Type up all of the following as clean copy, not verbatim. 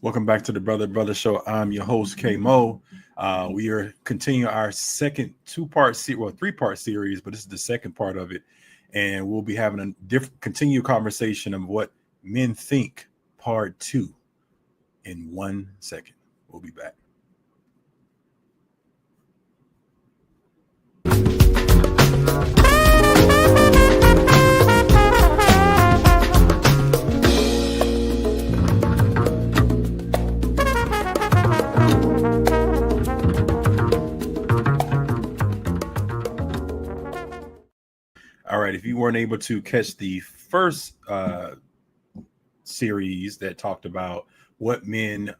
Welcome back to the Brother Show. I'm your host, K Mo. We are continuing our second three-part series, but this is the second part of it. And we'll be having a different continued conversation of what men think, part two, in 1 second. We'll be back. All right. If you weren't able to catch the first series that talked about what men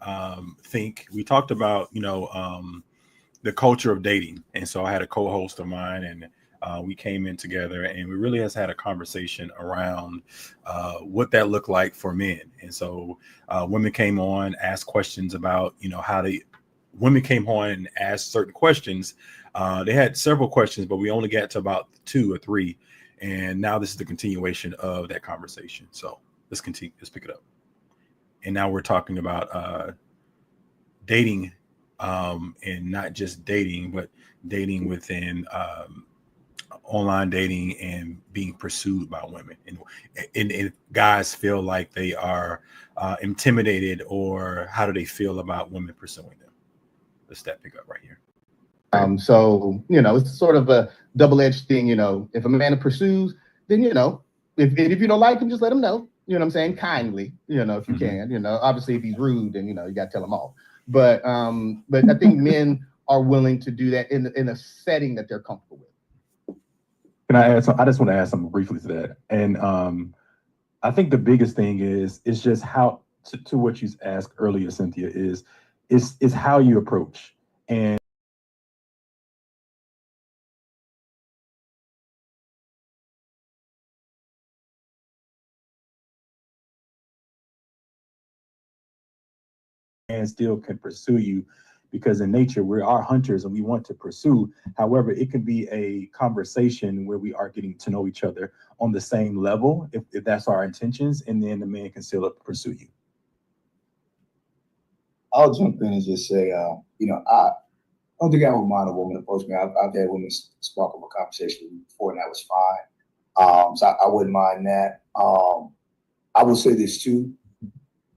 think, we talked about, the culture of dating. And so I had a co-host of mine, and we came in together, and we really has had a conversation around what that looked like for men. And so women came on, asked questions about, women came on and asked certain questions. They had several questions, but we only got to about 2 or 3. And now this is the continuation of that conversation. So let's continue. Let's pick it up. And now we're talking about dating, and not just dating, but dating within online dating and being pursued by women. And guys feel like they are intimidated, or how do they feel about women pursuing them? Let's pick up right here. So, it's sort of a double-edged thing. If a man pursues, then, if you don't like him, just let him know, what I'm saying? Kindly, if you can, obviously if he's rude, then, you got to tell him off. But I think men are willing to do that in a setting that they're comfortable with. Can I add something? I just want to add something briefly to that. And I think the biggest thing is just how, to what you asked earlier, Cynthia, is how you approach. And still can pursue you, because in nature we are hunters and we want to pursue. However, it can be a conversation where we are getting to know each other on the same level, if that's our intentions, and then the man can still pursue you. I'll jump in and just say, I don't think I would mind a woman approach me. I've had women spark up a conversation with me before, and that was fine. So I wouldn't mind that. I will say this too.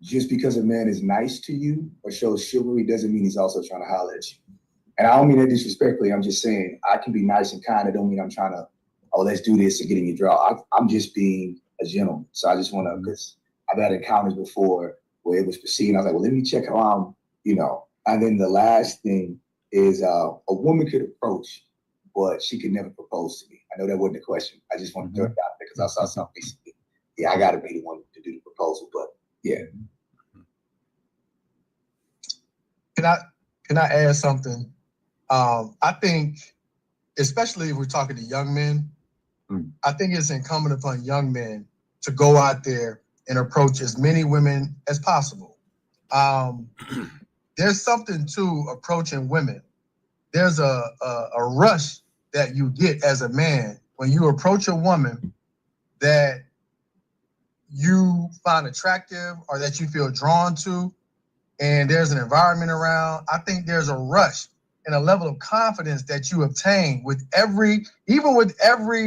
Just because a man is nice to you or shows chivalry doesn't mean he's also trying to holler at you. And I don't mean that disrespectfully. I'm just saying I can be nice and kind. I don't mean I'm trying to, let's do this and get in your draw. I'm just being a gentleman. So I just want to, because I've had encounters before where it was perceived. I was like, well, let me check how I'm, And then the last thing is a woman could approach, but she could never propose to me. I know that wasn't a question. I just want to throw it out there because I saw something recently. Yeah, I got to be the one to do the proposal, but yeah. Can I add something? I think, especially if we're talking to young men, I think it's incumbent upon young men to go out there and approach as many women as possible. There's something to approaching women. There's a rush that you get as a man when you approach a woman that you find attractive or that you feel drawn to, and there's an environment around. I think there's a rush and a level of confidence that you obtain with every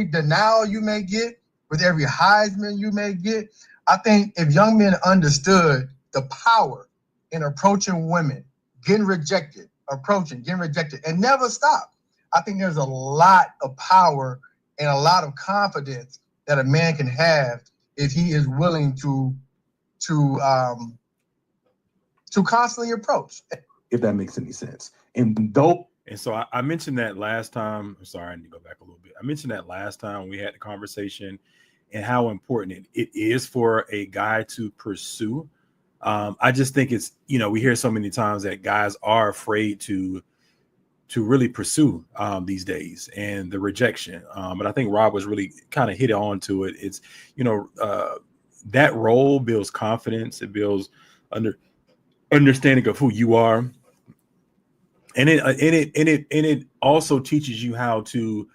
denial you may get, with every Heisman you may get. I think if young men understood the power in approaching women, getting rejected, and never stop, I think there's a lot of power and a lot of confidence that a man can have if he is willing to constantly approach. If that makes any sense. And so I mentioned that last time. I'm sorry, I need to go back a little bit. I mentioned that last time we had the conversation and how important it is for a guy to pursue. I just think it's, we hear so many times that guys are afraid to really pursue these days, and the rejection. But I think Rob was really kind of hit on to it. It's, that role builds confidence. It builds understanding of who you are. And it also teaches you how to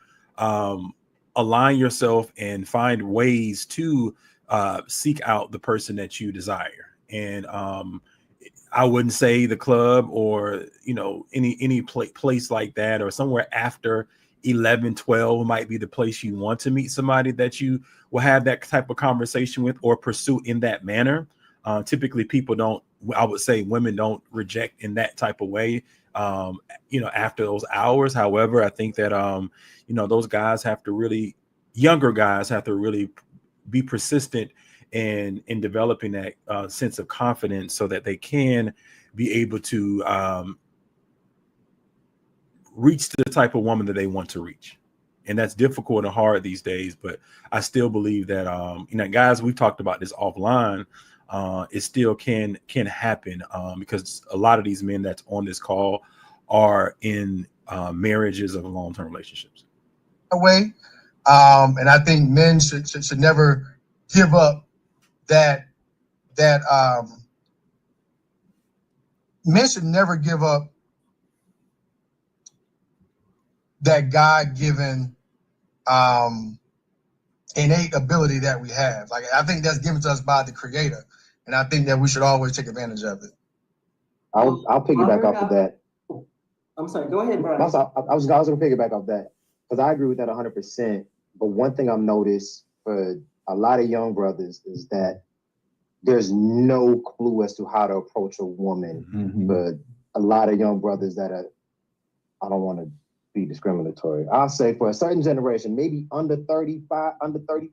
align yourself and find ways to seek out the person that you desire. And I wouldn't say the club or, you know, any place like that, or somewhere after 11, 12 might be the place you want to meet somebody that you will have that type of conversation with or pursue in that manner. Typically people don't, I would say women don't reject in that type of way, you know, after those hours. However, I think that, you know, those guys have to really, younger guys have to really be persistent in developing that sense of confidence so that they can be able to reach the type of woman that they want to reach. And that's difficult and hard these days, but I still believe that, you know, guys, we've talked about this offline, it still can happen, because a lot of these men that's on this call are in marriages of long-term relationships. Way, and I think men should never give up that men should never give up that God-given innate ability that we have. Like, I think that's given to us by the Creator, and I think that we should always take advantage of it. I'll piggyback off of that. I'm sorry, go ahead, Brian. I was going to piggyback off that because I agree with that 100%. But one thing I've noticed for a lot of young brothers is that there's no clue as to how to approach a woman. Mhm. But a lot of young brothers that are, I don't want to be discriminatory, I'll say for a certain generation, maybe under 35, under 30,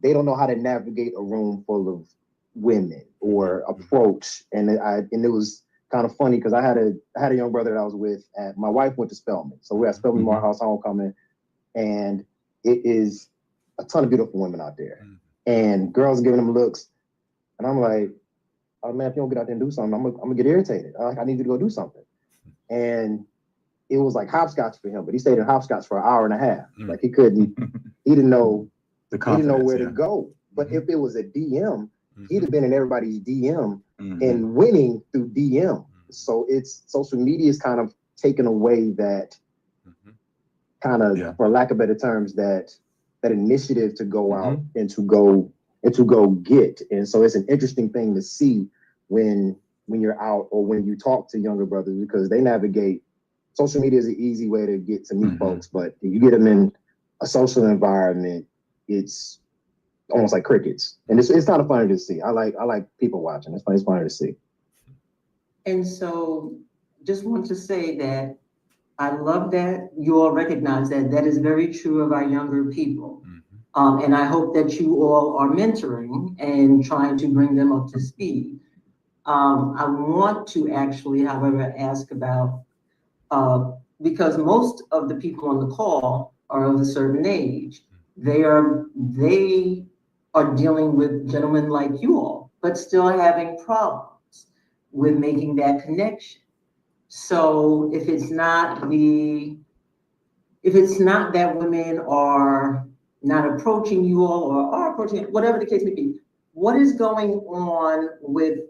they don't know how to navigate a room full of women or approach. And it was kind of funny because I had a young brother that I was with, and my wife went to Spelman. So we're at Spelman Morehouse Homecoming, and it is a ton of beautiful women out there. And girls giving them looks. And I'm like, oh man, if you don't get out there and do something, I'm gonna get irritated. I need you to go do something. And it was like hopscotch for him, but he stayed in hopscotch for an hour and a half. Like he didn't know where to go. But if it was a DM, he'd have been in everybody's DM and winning through DM. So it's social media is kind of taken away that kind of, for lack of better terms, that initiative to go out and to go get. And so it's an interesting thing to see when you're out or when you talk to younger brothers, because they navigate. Social media is an easy way to get to meet folks, but if you get them in a social environment, it's almost like crickets. And it's kind of funny to see. I like people watching. It's funny to see. And so just want to say that I love that you all recognize that is very true of our younger people. And I hope that you all are mentoring and trying to bring them up to speed. I want to actually, however, ask about, because most of the people on the call are of a certain age. They are dealing with gentlemen like you all, but still having problems with making that connection. So if it's not that women are not approaching you all or are approaching, whatever the case may be, what is going on with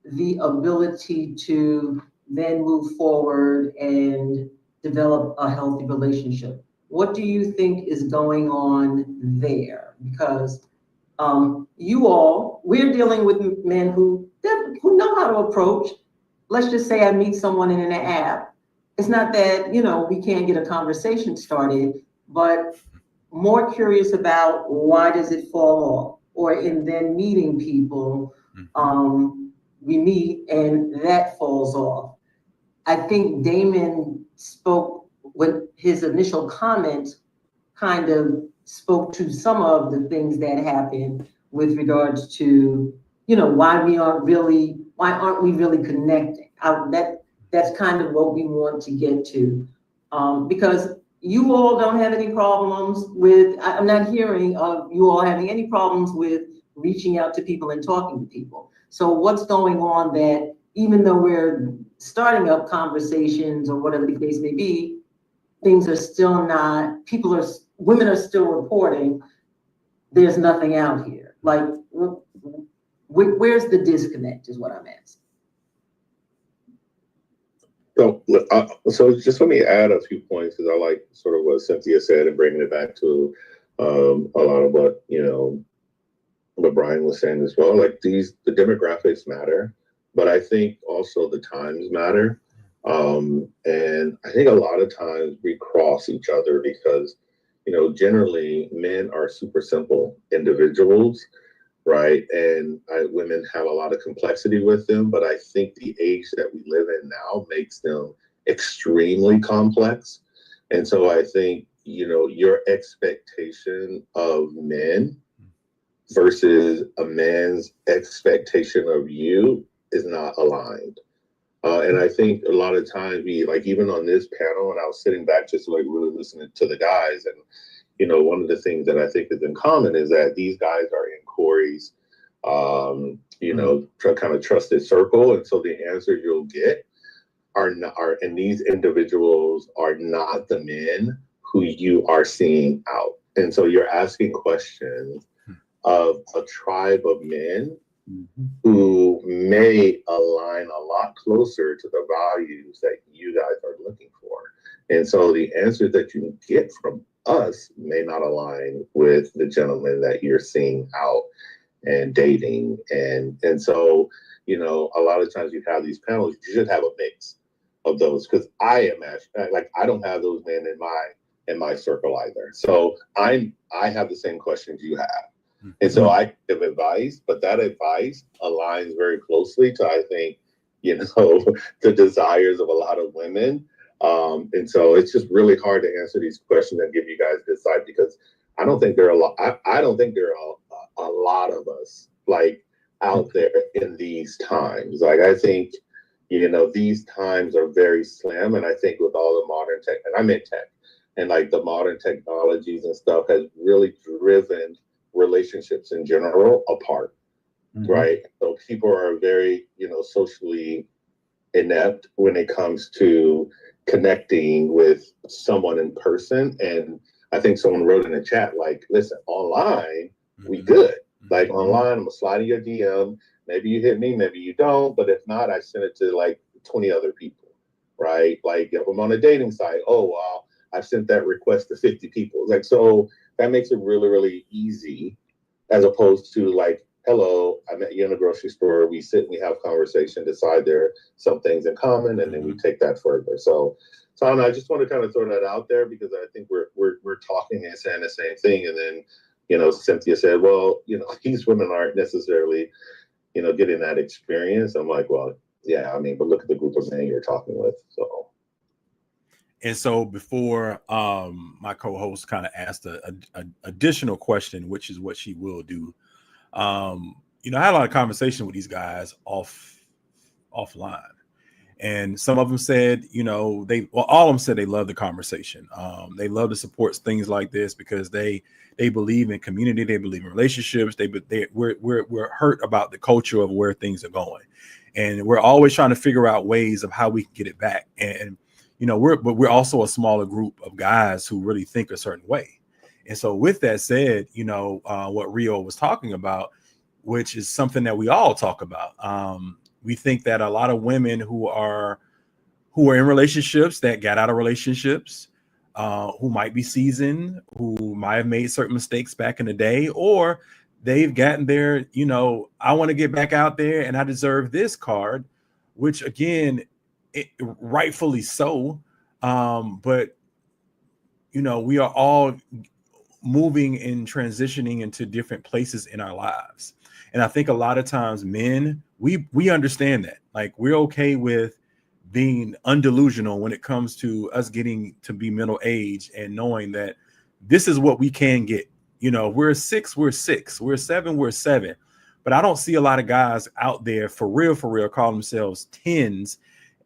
the ability to then move forward and develop a healthy relationship? What do you think is going on there? Because we're dealing with men who know how to approach. Let's just say I meet someone in an app. It's not that, we can't get a conversation started, but more curious about why does it fall off? Or in then meeting people, we meet and that falls off. I think Damon spoke with his initial comment, kind of spoke to some of the things that happened with regards to, why aren't we really connecting? That's kind of what we want to get to, because you all don't have any problems with, I'm not hearing of you all having any problems with reaching out to people and talking to people. So what's going on that even though we're starting up conversations or whatever the case may be, things are still not, women are still reporting there's nothing out here. Like, where's the disconnect is what I'm asking. So just let me add a few points, because I like sort of what Cynthia said and bringing it back to a lot of what, what Brian was saying as well. Like the demographics matter, but I think also the times matter. And I think a lot of times we cross each other because, generally men are super simple individuals, right? And women have a lot of complexity with them, but I think the age that we live in now makes them extremely complex. And so I think, your expectation of men versus a man's expectation of you is not aligned. And I think a lot of times even on this panel, and I was sitting back just like really listening to the guys, and one of the things that I think is in common is that these guys are in Corey's, kind of trusted circle, and so the answers you'll get and these individuals are not the men who you are seeing out, and so you're asking questions of a tribe of men who may align a lot closer to the values that you guys are looking for. And so the answers that you get from us may not align with the gentleman that you're seeing out and dating. And so, a lot of times you have these panels, you should have a mix of those, because I don't have those men in my circle either. So I have the same questions you have. And so I give advice, but that advice aligns very closely to, I think, the desires of a lot of women. And so it's just really hard to answer these questions and give you guys this side, because I don't think there are a lot of us like out there in these times. Like, I think, these times are very slim. And I think with all the modern tech, and I'm in tech, and like the modern technologies and stuff has really driven relationships in general apart, right? So people are very, socially inept when it comes to connecting with someone in person. And I think someone wrote in the chat, like, listen, online, we good. Like online, I'm gonna slide in your DM. Maybe you hit me, maybe you don't. But if not, I send it to like 20 other people, right? Like if I'm on a dating site, oh, wow, I sent that request to 50 people. Like, so that makes it really, really easy, as opposed to like, hello, I met you in a grocery store. We sit and we have conversation, decide there are some things in common, and then we take that further. So I just want to kind of throw that out there, because I think we're talking and saying the same thing. And then, Cynthia said, well, these women aren't necessarily, getting that experience. I'm like, well, yeah, I mean, but look at the group of men you're talking with. So. And so before my co-host kind of asked a additional question, which is what she will do. I had a lot of conversation with these guys offline, and some of them said, all of them said they love the conversation. They love to support things like this because they believe in community, they believe in relationships. We're hurt about the culture of where things are going, and we're always trying to figure out ways of how we can get it back. And we're also a smaller group of guys who really think a certain way. And so with that said, what Rio was talking about, which is something that we all talk about. We think that a lot of women who are in relationships, that got out of relationships, who might be seasoned, who might have made certain mistakes back in the day, or they've gotten there, I want to get back out there and I deserve this card, which again, rightfully so. But we are all moving and transitioning into different places in our lives. And I think a lot of times men, we understand that. Like, we're okay with being undelusional when it comes to us getting to be middle age and knowing that this is what we can get. We're 6, we're 6, we're 7, we're 7. But I don't see a lot of guys out there for real, call themselves 10s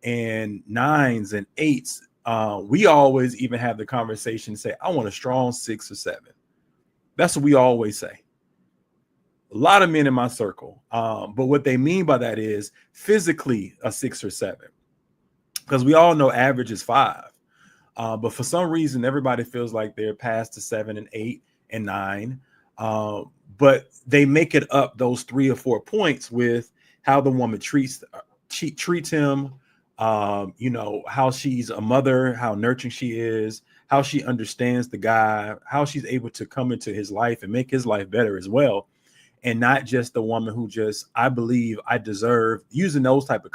and 9s and 8s. We always even have the conversation, say, I want a strong 6 or 7. That's what we always say. A lot of men in my circle. But what they mean by that is physically a 6 or 7. Because we all know average is 5. But for some reason, everybody feels like they're past the 7 and 8 and 9. But they make it up those 3 or 4 points with how the woman treats him, how she's a mother, how nurturing she is, how she understands the guy, how she's able to come into his life and make his life better as well. and not just the woman who just, I believe I deserve, using those type of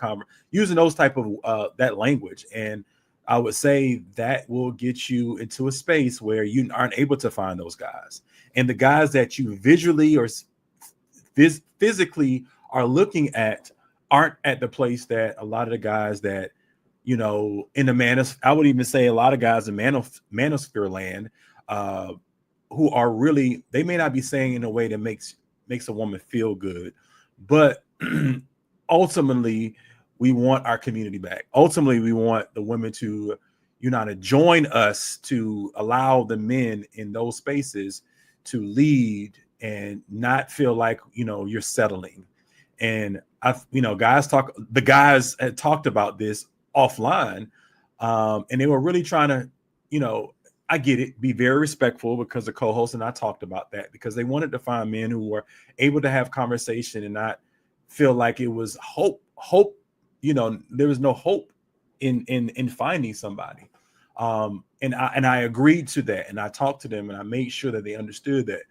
that language. And I would say that will get you into a space where you aren't able to find those guys, and the guys that you visually or physically are looking at aren't at the place that a lot of the guys that, you know, in the I would even say a lot of guys in manosphere land, who are really, they may not be saying in a way that makes a woman feel good, but ultimately we want our community back. Ultimately, we want the women to, you know, to join us, to allow the men in those spaces to lead and not feel like, you know, you're settling. And you know, the guys had talked about this offline, and they were really trying to, you know, I get it, be very respectful, because the co-host and I talked about that, because they wanted to find men who were able to have conversation and not feel like it was hope, you know, there was no hope in finding somebody. And I agreed to that, and I talked to them, and I made sure that they understood that.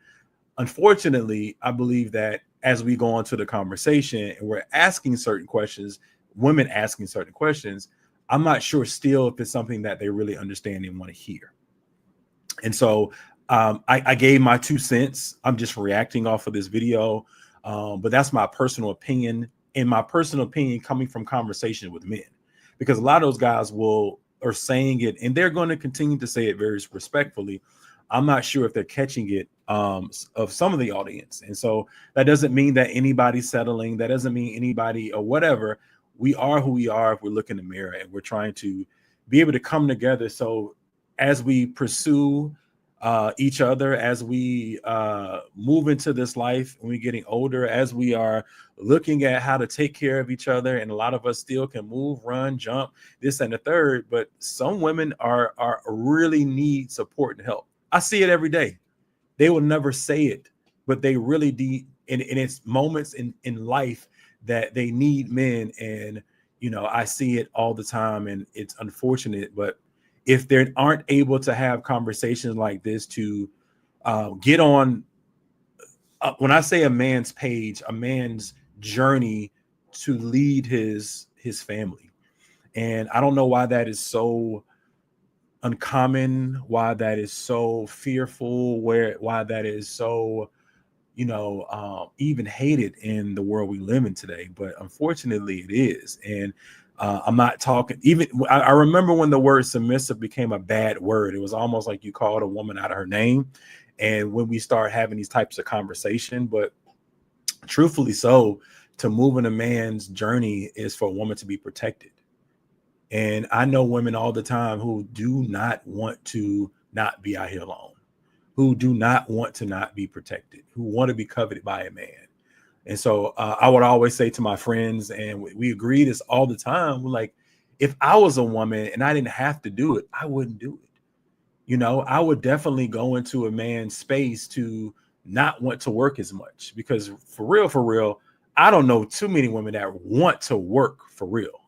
Unfortunately, I believe that as we go on to the conversation and we're asking certain questions, women asking certain questions, I'm not sure still if it's something that they really understand and want to hear. And so I gave my 2 cents. I'm just reacting off of this video, but that's my personal opinion, and my personal opinion coming from conversation with men, because a lot of those guys are saying it, and they're going to continue to say it very respectfully. I'm not sure if they're catching it of some of the audience. And so that doesn't mean that anybody's settling. That doesn't mean anybody or whatever. We are who we are if we look in the mirror, and we're trying to be able to come together. So as we pursue each other, as we move into this life, when we're getting older, as we are looking at how to take care of each other, and a lot of us still can move, run, jump, this and the third, but some women are really need support and help. I see it every day. They will never say it, but they really need, and it's moments in life that they need men. And, you know, I see it all the time, and it's unfortunate, but if they aren't able to have conversations like this to get on, when I say a man's page, a man's journey to lead his family. And I don't know why that is so uncommon, why that is so fearful, why that is so, you know, even hated in the world we live in today. But unfortunately it is. And I'm not talking, even I remember when the word submissive became a bad word. It was almost like you called a woman out of her name. And when we start having these types of conversation, but truthfully, so to move in a man's journey is for a woman to be protected. And I know women all the time who do not want to not be out here alone, who do not want to not be protected, who want to be coveted by a man. And so I would always say to my friends, and we agree this all the time, we're like, if I was a woman and I didn't have to do it, I wouldn't do it. You know, I would definitely go into a man's space to not want to work as much, because for real, I don't know too many women that want to work for real.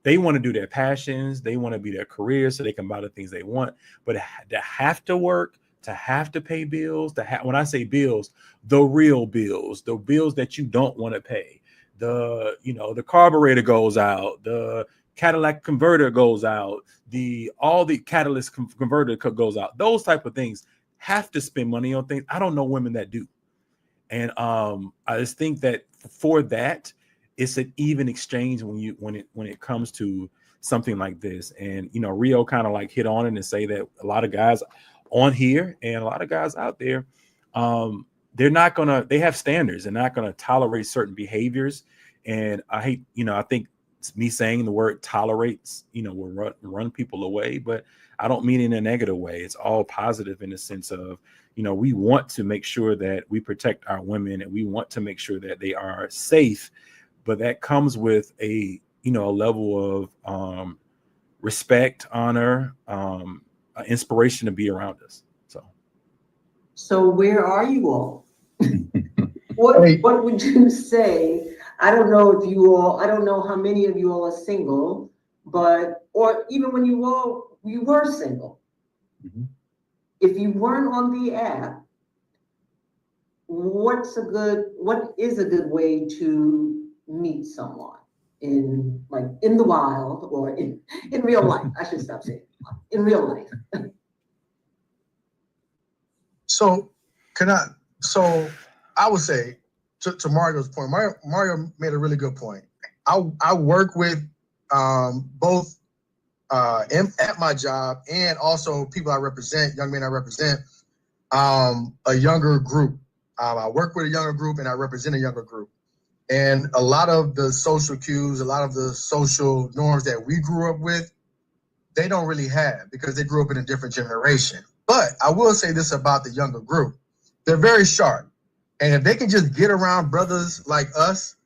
They want to do their passions. They want to be their career so they can buy the things they want. But to have to work, to have to pay bills, when I say bills, the real bills, the bills that you don't want to pay, the carburetor goes out, the Cadillac converter goes out, all the catalyst converter goes out, those type of things, have to spend money on things. I don't know women that do. And I just think that for that, it's an even exchange when it comes to something like this. And, you know, Rio kind of like hit on it and say that a lot of guys on here and a lot of guys out there, they have standards. They're not going to tolerate certain behaviors. And I think me saying the word tolerates, you know, will run people away, but I don't mean in a negative way. It's all positive in the sense of, you know, we want to make sure that we protect our women, and we want to make sure that they are safe. But that comes with a level of respect, honor, inspiration to be around us. So where are you all? What would you say? I don't know how many of you all are single, or even when you were single. Mm-hmm. If you weren't on the app, what is a good way to meet someone in the wild or in real life? I should stop saying in real life. So I would say to Mario's point, Mario made a really good point. I work with both at my job and also people I represent, young men I represent, a younger group. I work with a younger group and I represent a younger group. And a lot of the social cues, a lot of the social norms that we grew up with, they don't really have because they grew up in a different generation. But I will say this about the younger group. They're very sharp. And if they can just get around brothers like us,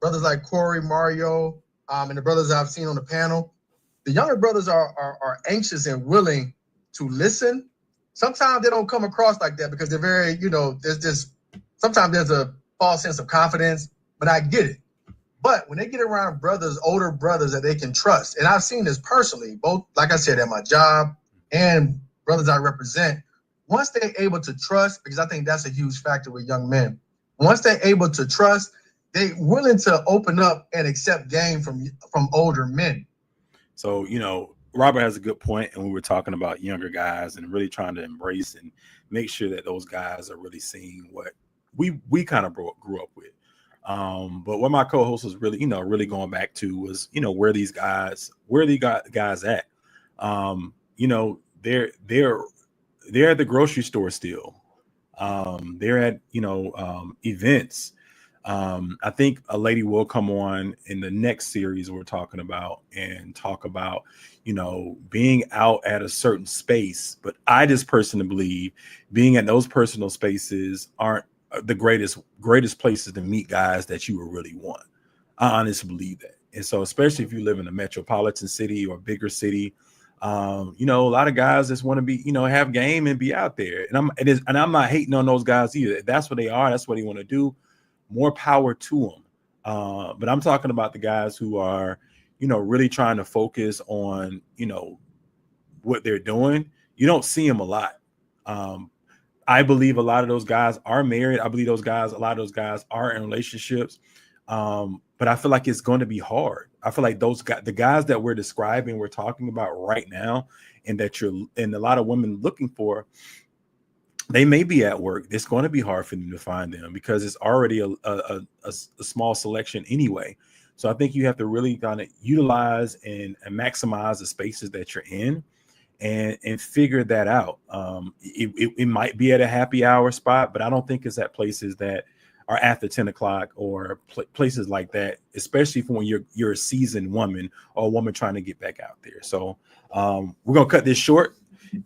brothers like Corey, Mario, and the brothers I've seen on the panel, the younger brothers are anxious and willing to listen. Sometimes they don't come across like that because they're very, sometimes there's a false sense of confidence, but I get it. But when they get around older brothers that they can trust, and I've seen this personally, both, like I said, at my job and brothers I represent, once they're able to trust, because I think that's a huge factor with young men, once they're able to trust, they're willing to open up and accept game from older men. So, Robert has a good point, and we were talking about younger guys and really trying to embrace and make sure that those guys are really seeing what we kind of grew up with. But what my co-host was really, really going back to was, where these guys at? They're at the grocery store still. They're at, events. I think a lady will come on in the next series we're talking about and talk about, being out at a certain space. But I just personally believe being at those personal spaces aren't the greatest places to meet guys that you will really want. I honestly believe that. And so, especially if you live in a metropolitan city or bigger city, a lot of guys just want to be, have game and be out there. And I'm not hating on those guys either. If that's what they are, that's what they want to do. More power to them. But I'm talking about the guys who are, really trying to focus on, what they're doing. You don't see them a lot. I believe a lot of those guys are married. I believe a lot of those guys are in relationships. But I feel like it's going to be hard. I feel like the guys that we're talking about right now, and a lot of women looking for, they may be at work. It's going to be hard for them to find them because it's already a small selection anyway. So I think you have to really kind of utilize and maximize the spaces that you're in and figure that out. It might be at a happy hour spot, but I don't think it's at places that are after 10 o'clock or places like that, especially for when you're a seasoned woman or a woman trying to get back out there. So we're going to cut this short.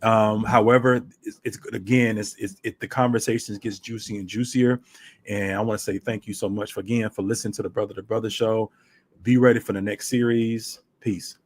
However, the conversations gets juicy and juicier. And I want to say thank you so much for listening to the Brother to Brother show. Be ready for the next series. Peace.